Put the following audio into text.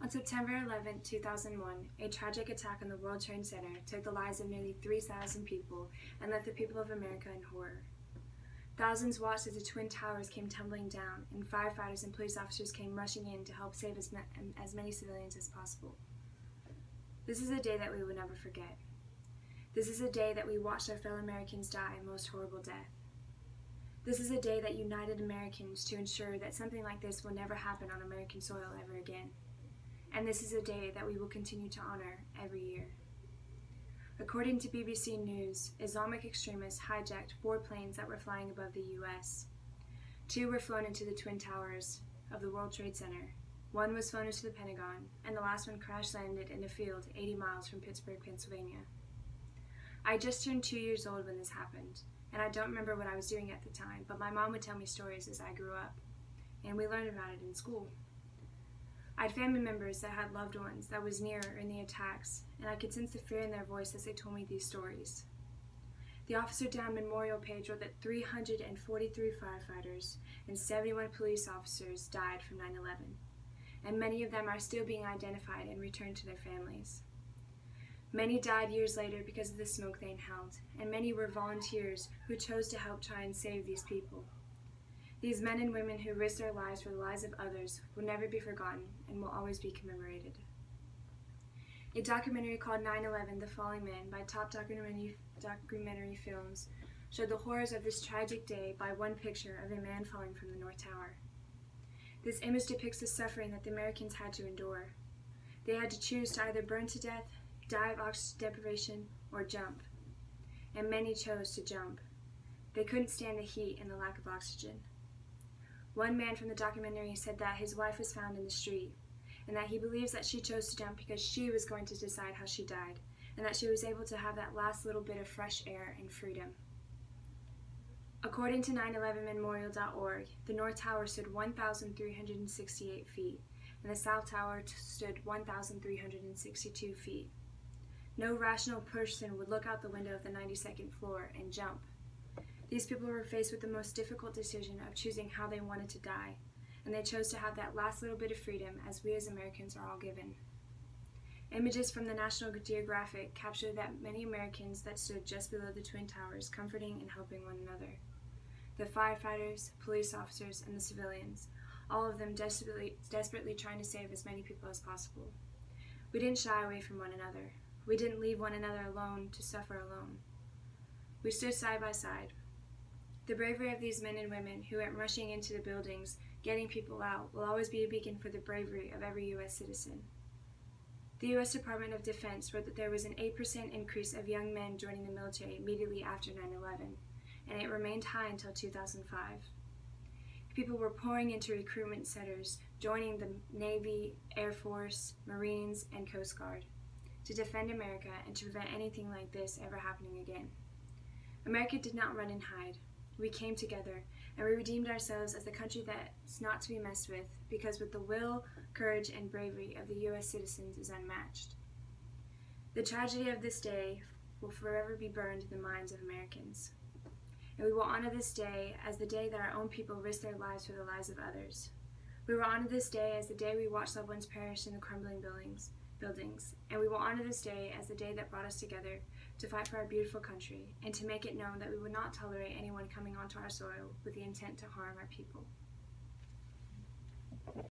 On September 11, 2001, a tragic attack on the World Trade Center took the lives of nearly 3,000 people and left the people of America in horror. Thousands watched as the Twin Towers came tumbling down, and firefighters and police officers came rushing in to help save as many civilians as possible. This is a day that we will never forget. This is a day that we watched our fellow Americans die a most horrible death. This is a day that united Americans to ensure that something like this will never happen on American soil ever again. And this is a day that we will continue to honor every year. According to BBC News, Islamic extremists hijacked 4 planes that were flying above the U.S. 2 were flown into the Twin Towers of the World Trade Center. 1 was flown into the Pentagon, and the last one crash-landed in a field 80 miles from Pittsburgh, Pennsylvania. I just turned 2 years old when this happened, and I don't remember what I was doing at the time, but my mom would tell me stories as I grew up, and we learned about it in school. I had family members that had loved ones that was near in the attacks, and I could sense the fear in their voice as they told me these stories. The Officer Down Memorial page wrote that 343 firefighters and 71 police officers died from 9/11, and many of them are still being identified and returned to their families. Many died years later because of the smoke they inhaled, and many were volunteers who chose to help try and save these people. These men and women who risked their lives for the lives of others will never be forgotten and will always be commemorated. A documentary called 9/11: The Falling Man by Top Documentary Films showed the horrors of this tragic day by one picture of a man falling from the North Tower. This image depicts the suffering that the Americans had to endure. They had to choose to either burn to death, die of oxygen deprivation, or jump. And many chose to jump. They couldn't stand the heat and the lack of oxygen. One man from the documentary said that his wife was found in the street, and that he believes that she chose to jump because she was going to decide how she died, and that she was able to have that last little bit of fresh air and freedom. According to 911memorial.org, the North Tower stood 1,368 feet, and the South Tower stood 1,362 feet. No rational person would look out the window of the 92nd floor and jump. These people were faced with the most difficult decision of choosing how they wanted to die, and they chose to have that last little bit of freedom as we as Americans are all given. Images from the National Geographic captured that many Americans that stood just below the Twin Towers comforting and helping one another. The firefighters, police officers, and the civilians, all of them desperately trying to save as many people as possible. We didn't shy away from one another. We didn't leave one another alone to suffer alone. We stood side by side. The bravery of these men and women who went rushing into the buildings, getting people out, will always be a beacon for the bravery of every U.S. citizen. The U.S. Department of Defense wrote that there was an 8% increase of young men joining the military immediately after 9/11, and it remained high until 2005. People were pouring into recruitment centers, joining the Navy, Air Force, Marines, and Coast Guard to defend America and to prevent anything like this ever happening again. America did not run and hide. We came together, and we redeemed ourselves as the country that's not to be messed with, because with the will, courage, and bravery of the U.S. citizens is unmatched. The tragedy of this day will forever be burned in the minds of Americans, and we will honor this day as the day that our own people risked their lives for the lives of others. We will honor this day as the day we watched loved ones perish in the crumbling buildings, and we will honor this day as the day that brought us together to fight for our beautiful country and to make it known that we would not tolerate anyone coming onto our soil with the intent to harm our people.